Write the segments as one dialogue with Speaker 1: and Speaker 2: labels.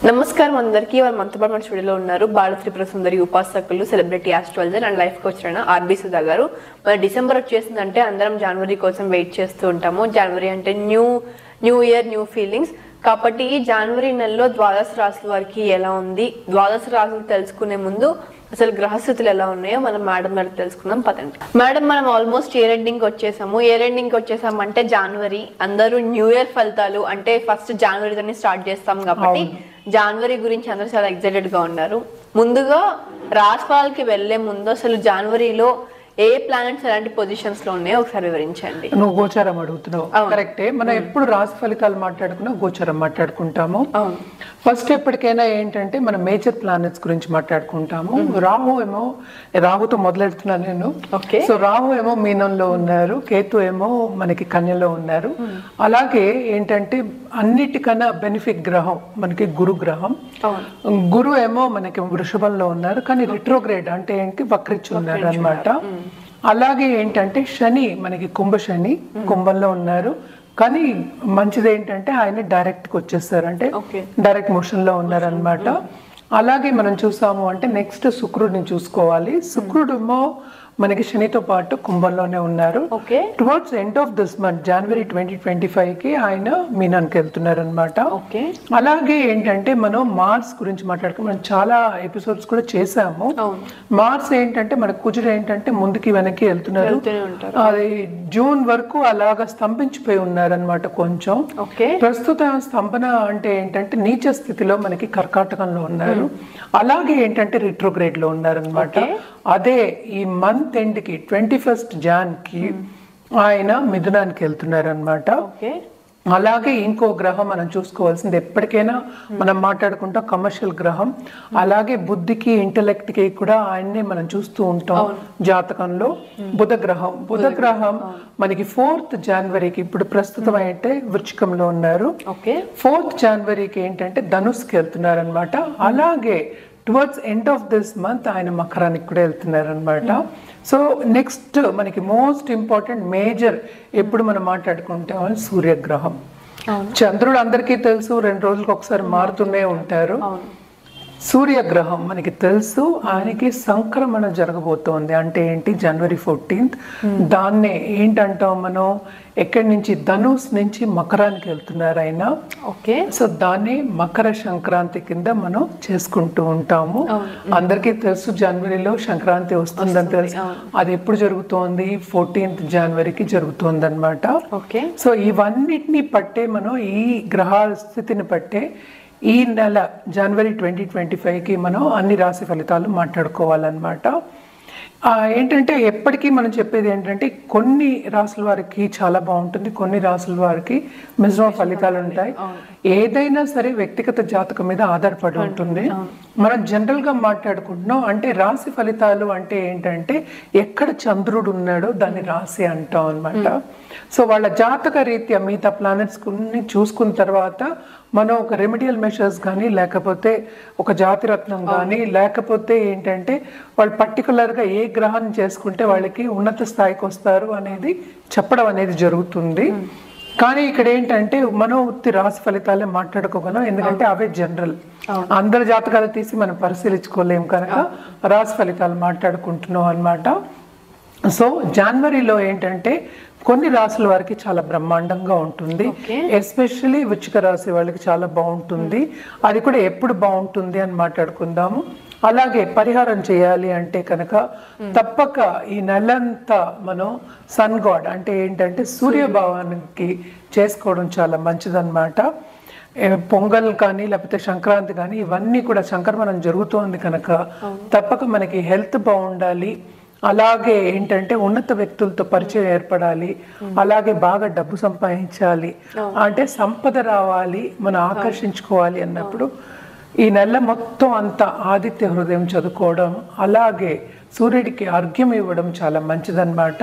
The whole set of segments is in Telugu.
Speaker 1: నమస్కారం అందరికీ. వాళ్ళు మనతో పాటు మన స్టూడియోలో ఉన్నారు బాల త్రిపుర సుందరి ఉపాసకులు, celebrity astrologer and life coach అయిన ఆర్బి సుధా గారు. మరి డిసెంబర్ వచ్చేసిందంటే అందరం జనవరి కోసం వెయిట్ చేస్తూ ఉంటాము. జనవరి అంటే న్యూ ఇయర్, న్యూ ఫీలింగ్స్. కాబట్టి ఈ జనవరి నెలలో ద్వాదశ రాశుల వారికి ఎలా ఉంది, ద్వాదశ రాశులు తెలుసుకునే ముందు అసలు గ్రహస్థితులు ఎలా ఉన్నాయో మనం మేడం గారు తెలుసుకుందాం పదండి. మేడం, మనం ఆల్మోస్ట్ ఇయర్ ఎండింగ్ వచ్చేసాము అంటే జనవరి, అందరూ న్యూ ఇయర్ ఫలితాలు అంటే ఫస్ట్ జనవరితోనే స్టార్ట్ చేస్తాం కాబట్టి జనవరి గురించి అందరూ చాలా ఎక్సైటెడ్ గా ఉన్నారు. ముందుగా రాశిఫలాలకి వెళ్లే ముందు అసలు జనవరిలో ఏ ప్లానెట్స్ ఎలాంటి పొజిషన్స్ లో ఉన్నాయో ఒకసారి వివరించండి.
Speaker 2: నువ్వు గోచారం అడుగుతున్నావు, కరెక్టే. మనం ఎప్పుడు రాశి ఫలితాలు మాట్లాడుకున్నా గోచారం మాట్లాడుకుంటాము. ఫస్ట్ ఎప్పటికైనా ఏంటంటే మనం మేజర్ ప్లానెట్స్ గురించి మాట్లాడుకుంటాము. రాహుతో మొదలెడుతున్నాను నేను. సో రాహు ఏమో మీనంలో ఉన్నారు, కేతు ఏమో మనకి కన్యలో ఉన్నారు. అలాగే ఏంటంటే అన్నిటికన్నా బెనిఫిట్ గ్రహం మనకి గురు గ్రహం. గురు ఏమో మనకి వృషభంలో ఉన్నారు, కానీ రిట్రోగ్రేడ్ అంటే ఏంటి, వక్రించి ఉన్నారు అన్నమాట. అలాగే ఏంటంటే శని మనకి శని కుంభంలో ఉన్నారు, కానీ మంచిది ఏంటంటే ఆయన డైరెక్ట్ గా వచ్చేస్తారు, అంటే డైరెక్ట్ మోషన్ లో ఉన్నారు అనమాట. అలాగే మనం చూసాము అంటే నెక్స్ట్ శుక్రుడిని చూసుకోవాలి. శుక్రుడేమో మనకి శనితో పాటు కుంభంలోనే ఉన్నారు. Towards end of this month జనవరి 2025 కి ఆయన మీనానికి వెళ్తున్నారు అనమాట. అలాగే ఏంటంటే మనం మార్స్ గురించి మాట్లాడుకుని మనం చాలా ఎపిసోడ్స్ కూడా చేసాము. మార్స్ ఏంటంటే మన కుజుడు ఏంటంటే ముందుకి వెనక్కి వెళ్తున్నారు, అది జూన్ వరకు అలాగా స్తంభించిపోయి ఉన్నారు అనమాట. కొంచెం ప్రస్తుత స్తంభన అంటే ఏంటంటే నీచ స్థితిలో మనకి కర్కాటకంలో ఉన్నారు. అలాగే ఏంటంటే రిట్రోగ్రేడ్ లో ఉన్నారు అనమాట. అదే ఈ మంత్ ఎండ్ కి 21st Jan కి ఆయన మిథునానికి వెళ్తున్నారు అనమాట. అలాగే ఇంకో గ్రహం మనం చూసుకోవాల్సింది ఎప్పటికైనా మనం మాట్లాడుకుంటాం కమర్షియల్ గ్రహం. అలాగే బుద్ధికి ఇంటలెక్ట్ కి కూడా ఆయన్ని మనం చూస్తూ ఉంటాం జాతకంలో. బుధ గ్రహం మనకి 4th Januaryకి ఇప్పుడు ప్రస్తుతం అయితే వృశ్చికంలో ఉన్నారు. 4th Januaryకి ఏంటంటే ధనుస్కి వెళ్తున్నారు అనమాట. అలాగే towards end of this month ఆయన మకరానికి కూడా వెళ్తున్నారు అనమాట. సో నెక్స్ట్ మనకి మోస్ట్ ఇంపార్టెంట్ మేజర్ ఎప్పుడు మనం మాట్లాడుకుంటాం సూర్యగ్రహం. చంద్రుడు అందరికీ తెలుసు 2 రోజులకు ఒకసారి మారుతూనే ఉంటారు. సూర్యగ్రహం మనకి తెలుసు, ఆయనకి సంక్రమణ జరగబోతోంది. అంటే ఏంటి, జనవరి 14th. దాన్నే ఏంటంటాం మనం, ఎక్కడి నుంచి ధనుస్ నుంచి మకరానికి వెళ్తున్నారు ఆయన. సో దాన్ని మకర సంక్రాంతి కింద మనం చేసుకుంటూ ఉంటాము. అందరికీ తెలుసు జనవరిలో సంక్రాంతి వస్తుందని తెలుసు. అది ఎప్పుడు జరుగుతోంది, 14th Januaryకి జరుగుతోంది అనమాట. సో ఇవన్నిటిని పట్టే మనం ఈ గ్రహాల స్థితిని పట్టే ఈ నెల జనవరి 2025కి మనం అన్ని రాశి ఫలితాలు మాట్లాడుకోవాలన్నమాట. ఏంటంటే ఎప్పటికీ మనం చెప్పేది ఏంటంటే కొన్ని రాసుల వారికి చాలా బాగుంటుంది, కొన్ని రాసుల వారికి మిశ్రమ ఫలితాలు ఉంటాయి. ఏదైనా సరే వ్యక్తిగత జాతకం మీద ఆధారపడి ఉంటుంది. మనం జనరల్ గా మాట్లాడుకుంటున్నాం అంటే రాశి ఫలితాలు అంటే ఏంటంటే ఎక్కడ చంద్రుడు ఉన్నాడో దాన్ని రాశి అంటాం అనమాట. సో వాళ్ళ జాతక రీత్యా మిగతా ప్లానెట్స్ చూసుకున్న తర్వాత మనం ఒక రెమెడియల్ మెషర్స్ కానీ, లేకపోతే ఒక జాతిరత్నం కానీ, లేకపోతే ఏంటంటే వాళ్ళు పర్టికులర్గా ఏ గ్రహాన్ని చేసుకుంటే వాళ్ళకి ఉన్నత స్థాయికి వస్తారు అనేది చెప్పడం అనేది జరుగుతుంది. కానీ ఇక్కడ ఏంటంటే మనం ఉత్తి రాశి ఫలితాలే మాట్లాడుకోగలం, ఎందుకంటే అవే జనరల్. అందరి జాతకాలు తీసి మనం పరిశీలించుకోలేము కనుక రాశి ఫలితాలు మాట్లాడుకుంటున్నాం అనమాట. సో జనవరిలో ఏంటంటే కొన్ని రాశుల వారికి చాలా బ్రహ్మాండంగా ఉంటుంది. ఎస్పెషల్లీ వృశ్చిక రాశి వాళ్ళకి చాలా బాగుంటుంది. అది కూడా ఎప్పుడు బాగుంటుంది అని మాట్లాడుకుందాము. అలాగే పరిహారం చేయాలి అంటే కనుక తప్పక ఈ నెలంతా మనం సన్ గాడ్ అంటే ఏంటంటే సూర్యభావానికి చేసుకోవడం చాలా మంచిదన్నమాట. పొంగల్ కానీ లేకపోతే సంక్రాంతి కానీ ఇవన్నీ కూడా సంక్రమణం జరుగుతోంది కనుక తప్పక మనకి హెల్త్ బాగుండాలి. అలాగే ఏంటంటే ఉన్నత వ్యక్తులతో పరిచయం ఏర్పడాలి. అలాగే బాగా డబ్బు సంపాదించాలి, అంటే సంపద రావాలి, మనం ఆకర్షించుకోవాలి అన్నప్పుడు ఈ నెల మొత్తం అంతా ఆదిత్య హృదయం చదువుకోవడం, అలాగే సూర్యుడికి అర్ఘ్యం ఇవ్వడం చాలా మంచిదన్నమాట.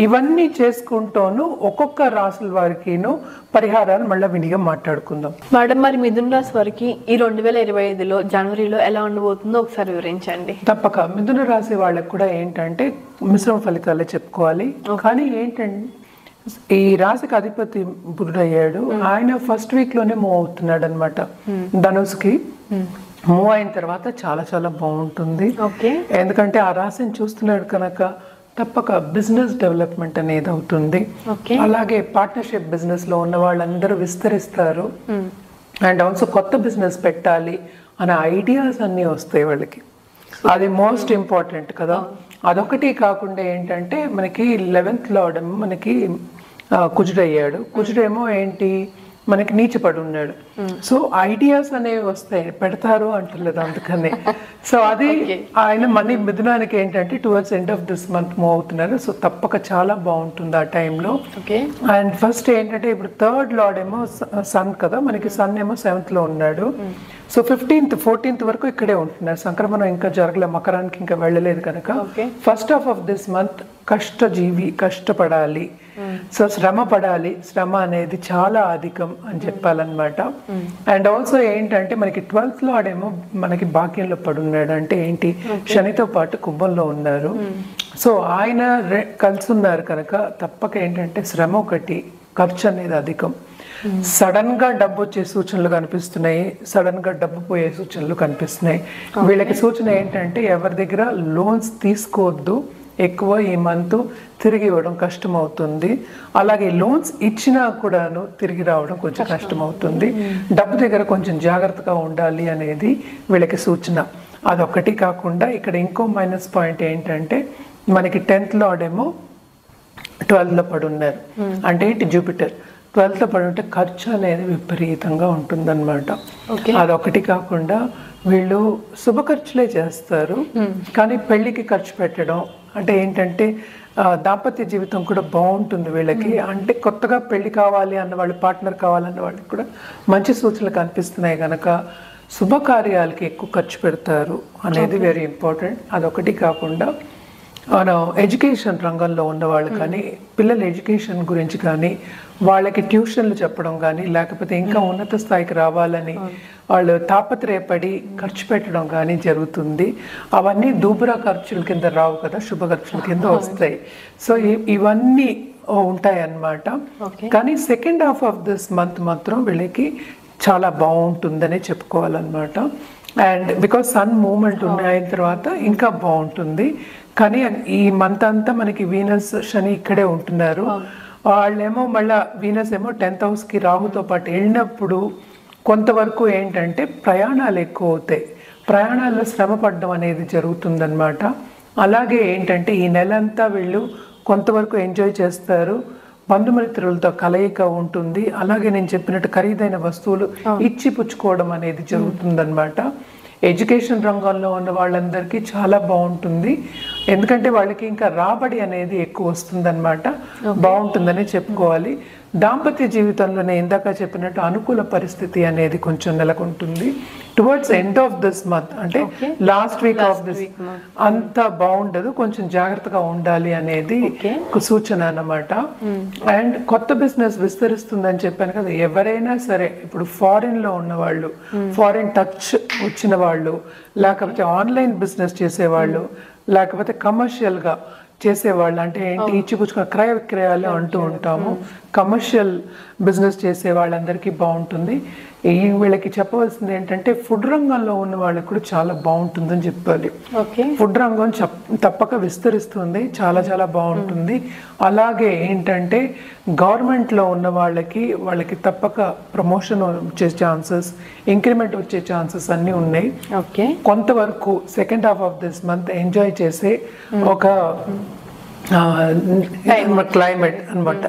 Speaker 2: ఇవన్నీ చేసుకుంటూను ఒక్కొక్క రాసుల వారికిను పరిహారాలు మళ్ళీ వినిగా మాట్లాడుకుందాం.
Speaker 1: మేడం, మరి మిథున రాశి వారికి ఈ 2025లో జనవరిలో ఎలా ఉండబోతుందో ఒకసారి వివరించండి.
Speaker 2: తప్పక మిథున రాశి వాళ్ళకి కూడా ఏంటంటే మిశ్రమ ఫలితాలే చెప్పుకోవాలి. కానీ ఏంటంటే ఈ రాశికి అధిపతి బుధుడయ్యాడు. ఆయన ఫస్ట్ వీక్ లోనే మూవ్ అవుతున్నాడు అనమాట ధనుస్కి. మూవ్ అయిన తర్వాత చాలా చాలా బాగుంటుంది. ఎందుకంటే ఆ రాశిని చూస్తున్నాడు కనుక తప్పక బిజినెస్ డెవలప్మెంట్ అనేది అవుతుంది. అలాగే పార్ట్నర్షిప్ బిజినెస్ లో ఉన్న వాళ్ళందరూ విస్తరిస్తారు. అండ్ ఆల్సో కొత్త బిజినెస్ పెట్టాలి అనే ఐడియాస్ అన్నీ వస్తాయి వాళ్ళకి. అది మోస్ట్ ఇంపార్టెంట్ కదా. అదొకటి కాకుండా ఏంటంటే మనకి 11th లార్డ్ మనకి కుజుడయ్యాడు. కుజుడేమో ఏంటి మనకి నీచపడి ఉన్నాడు. సో ఐడియాస్ అనేవి వస్తాయి, పెడతారు అంటలేదు అందుకనే. సో అది ఆయన మనీ మిథునానికి ఏంటంటే towards end of this month move అవుతున్నారు. సో తప్పక చాలా బాగుంటుంది ఆ టైంలో. అండ్ ఫస్ట్ ఏంటంటే ఇప్పుడు 3rd లార్డ్ ఏమో సన్ కదా, మనకి సన్ ఏమో 7th లో ఉన్నాడు. సో 15th 14th వరకు ఇక్కడే ఉంటున్నారు. సంక్రమణం ఇంకా జరగలేదు, మకరానికి ఇంకా వెళ్ళలేదు కనుక first half of this month కష్టజీవి, కష్టపడాలి. సో శ్రమ పడాలి. శ్రమ అనేది చాలా అధికం అని చెప్పాలన్నమాట. అండ్ ఆల్సో ఏంటంటే మనకి 12th లార్డ్ ఏమో మనకి భాగ్యంలో పడున్నాడు. అంటే ఏంటి, శనితో పాటు కుంభంలో ఉన్నారు. సో ఆయన కలిసి ఉన్నారు కనుక తప్పక ఏంటంటే శ్రమ ఒకటి, ఖర్చు అనేది అధికం. సడన్ గా డబ్బు వచ్చే సూచనలు కనిపిస్తున్నాయి, సడన్ గా డబ్బు పోయే సూచనలు కనిపిస్తున్నాయి. వీళ్ళకి సూచన ఏంటంటే ఎవరి దగ్గర లోన్స్ తీసుకోవద్దు, ఎక్కువ ఈ మంత్ తిరిగి ఇవ్వడం కష్టం అవుతుంది. అలాగే లోన్స్ ఇచ్చినా కూడాను తిరిగి రావడం కొంచెం కష్టం అవుతుంది. డబ్బు దగ్గర కొంచెం జాగ్రత్తగా ఉండాలి అనేది వీళ్ళకి సూచన. అదొక్కటి కాకుండా ఇక్కడ ఇంకో మైనస్ పాయింట్ ఏంటంటే మనకి 10th లార్డ్ ఏమో 12th లో పడి ఉన్నారు. అంటే ఏంటి, జూపిటర్ 12th లో పడి ఉంటే ఖర్చు అనేది విపరీతంగా ఉంటుందన్నమాట. అదొకటి కాకుండా వీళ్ళు శుభ ఖర్చులే చేస్తారు, కానీ పెళ్లికి ఖర్చు పెట్టడం అంటే ఏంటంటే దాంపత్య జీవితం కూడా బాగుంటుంది వీళ్ళకి. అంటే కొత్తగా పెళ్లి కావాలి అన్న వాళ్ళు, పార్ట్నర్ కావాలన్న వాళ్ళకి కూడా మంచి సూచనలు కనిపిస్తున్నాయి కనుక శుభకార్యాలకి ఎక్కువ ఖర్చు పెడతారు అనేది వెరీ ఇంపార్టెంట్. అదొకటి కాకుండా మనం ఎడ్యుకేషన్ రంగంలో ఉన్న వాళ్ళు కానీ, పిల్లల ఎడ్యుకేషన్ గురించి కానీ, వాళ్ళకి ట్యూషన్లు చెప్పడం కానీ, లేకపోతే ఇంకా ఉన్నత స్థాయికి రావాలని వాళ్ళు తాపత్రయపడి ఖర్చు పెట్టడం కానీ జరుగుతుంది. అవన్నీ దూబరా ఖర్చుల కింద రావు కదా, శుభ ఖర్చుల కింద వస్తాయి. సో ఇవన్నీ ఉంటాయి అన్నమాట. కానీ second half of this month మాత్రం వీళ్ళకి చాలా బాగుంటుందనే చెప్పుకోవాలన్నమాట. అండ్ బికాస్ సన్ మూమెంట్ అయిన తర్వాత ఇంకా బాగుంటుంది. కానీ ఈ మంత్ అంతా మనకి వీనస్ శని ఇక్కడే ఉంటున్నారు. వాళ్ళేమో మళ్ళీ వీనస్ ఏమో 10th హౌస్కి రాహుతో పాటు వెళ్ళినప్పుడు కొంతవరకు ఏంటంటే ప్రయాణాలు ఎక్కువ అవుతాయి, ప్రయాణాల్లో శ్రమ పడడం అనేది జరుగుతుందన్నమాట. అలాగే ఏంటంటే ఈ నెలంతా వీళ్ళు కొంతవరకు ఎంజాయ్ చేస్తారు, బంధుమిత్రులతో కలయిక ఉంటుంది. అలాగే నేను చెప్పినట్టు ఖరీదైన వస్తువులు ఇచ్చి పుచ్చుకోవడం అనేది జరుగుతుందన్నమాట. ఎడ్యుకేషన్ రంగంలో ఉన్న వాళ్ళందరికీ చాలా బాగుంటుంది, ఎందుకంటే వాళ్ళకి ఇంకా రాబడి అనేది ఎక్కువ వస్తుందన్నమాట. బాగుంటుందని చెప్పుకోవాలి. దాంపత్య జీవితంలో నేను ఇందాక చెప్పినట్టు అనుకూల పరిస్థితి అనేది కొంచెం నెలకొంటుంది towards end of this month. అంటే లాస్ట్ వీక్ ఆఫ్ దిస్ అంత బాగుండదు, కొంచెం జాగ్రత్తగా ఉండాలి అనేది సూచన అన్నమాట. అండ్ కొత్త బిజినెస్ విస్తరిస్తుందని చెప్పాను కదా. ఎవరైనా సరే ఇప్పుడు ఫారిన్ లో ఉన్న వాళ్ళు, ఫారిన్ టచ్ వచ్చిన వాళ్ళు, లేకపోతే ఆన్లైన్ బిజినెస్ చేసేవాళ్ళు, లేకపోతే కమర్షియల్ గా చేసేవాళ్ళు, అంటే ఏంటి ఇచ్చిపుచ్చుకున్న క్రయ విక్రయాలు అంటూ ఉంటాము. కమర్షియల్ బిజినెస్ చేసే వాళ్ళందరికీ బాగుంటుంది. వీళ్ళకి చెప్పవలసింది ఏంటంటే ఫుడ్ రంగంలో ఉన్న వాళ్ళకి కూడా చాలా బాగుంటుందని చెప్పాలి. ఫుడ్ రంగం తప్పక విస్తరిస్తుంది, చాలా చాలా బాగుంటుంది. అలాగే ఏంటంటే గవర్నమెంట్లో ఉన్న వాళ్ళకి తప్పక ప్రమోషన్ వచ్చే ఛాన్సెస్, ఇంక్రిమెంట్ వచ్చే ఛాన్సెస్ అన్నీ ఉన్నాయి. కొంతవరకు second half of this month enjoy చేసే ఒక క్లైమేట్ అన్నమాట,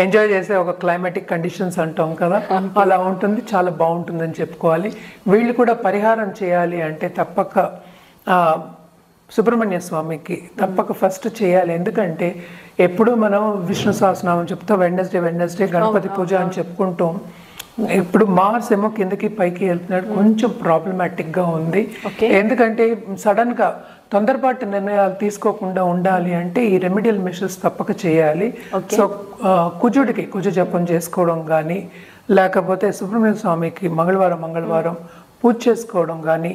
Speaker 2: ఎంజాయ్ చేసే ఒక క్లైమాటిక్ కండిషన్స్ అంటాం కదా, అలా ఉంటుంది. చాలా బాగుంటుందని చెప్పుకోవాలి. వీళ్ళు కూడా పరిహారం చేయాలి అంటే తప్పక సుబ్రహ్మణ్య స్వామికి తప్పక ఫస్ట్ చేయాలి. ఎందుకంటే ఎప్పుడు మనం విష్ణు సహస్రనామం చెప్తాం, వెడ్నెస్డే గణపతి పూజ అని చెప్పుకుంటాం. ఇప్పుడు మార్స్ ఏమో కిందకి పైకి వెళ్తున్నాడు, కొంచెం ప్రాబ్లమాటిక్ గా ఉంది. ఎందుకంటే సడన్ గా తొందరపాటు నిర్ణయాలు తీసుకోకుండా ఉండాలి అంటే ఈ రెమెడియల్ మెషర్స్ తప్పక చేయాలి. సో కుజ జపం చేసుకోవడం కానీ, లేకపోతే సుబ్రహ్మణ్య స్వామికి మంగళవారం పూజ చేసుకోవడం కానీ,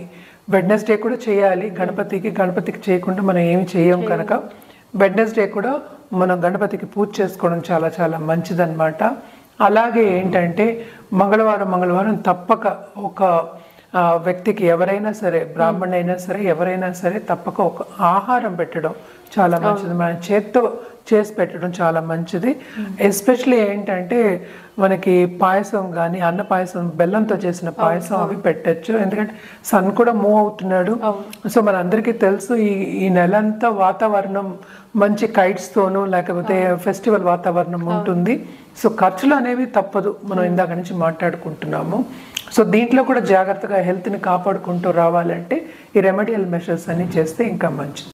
Speaker 2: వెడ్నెస్డే కూడా చేయాలి. గణపతికి చేయకుండా మనం ఏమి చేయం కనుక వెడ్నెస్డే కూడా మనం గణపతికి పూజ చేసుకోవడం చాలా చాలా మంచిదన్నమాట. అలాగే ఏంటంటే మంగళవారం తప్పక ఒక వ్యక్తికి ఎవరైనా సరే, బ్రాహ్మణ్ అయినా సరే ఎవరైనా సరే తప్పక ఒక ఆహారం పెట్టడం చాలా మంచిది. మన చేత్తో చేసి పెట్టడం చాలా మంచిది. ఎస్పెషలీ ఏంటంటే మనకి పాయసం కానీ, అన్న పాయసం, బెల్లంతో చేసిన పాయసం అవి పెట్టచ్చు. ఎందుకంటే సన్ కూడా మూవ్ అవుతున్నాడు. సో మనందరికీ తెలుసు ఈ నెలంతా వాతావరణం మంచి కైట్స్ తోనూ లేకపోతే ఫెస్టివల్ వాతావరణం ఉంటుంది. సో ఖర్చులు అనేవి తప్పదు, మనం ఇందాక నుంచి మాట్లాడుకుంటున్నాము. సో దీంట్లో కూడా జాగ్రత్తగా హెల్త్ని కాపాడుకుంటూ రావాలంటే ఈ రెమెడియల్ మెషర్స్ అన్ని చేస్తే ఇంకా మంచిది.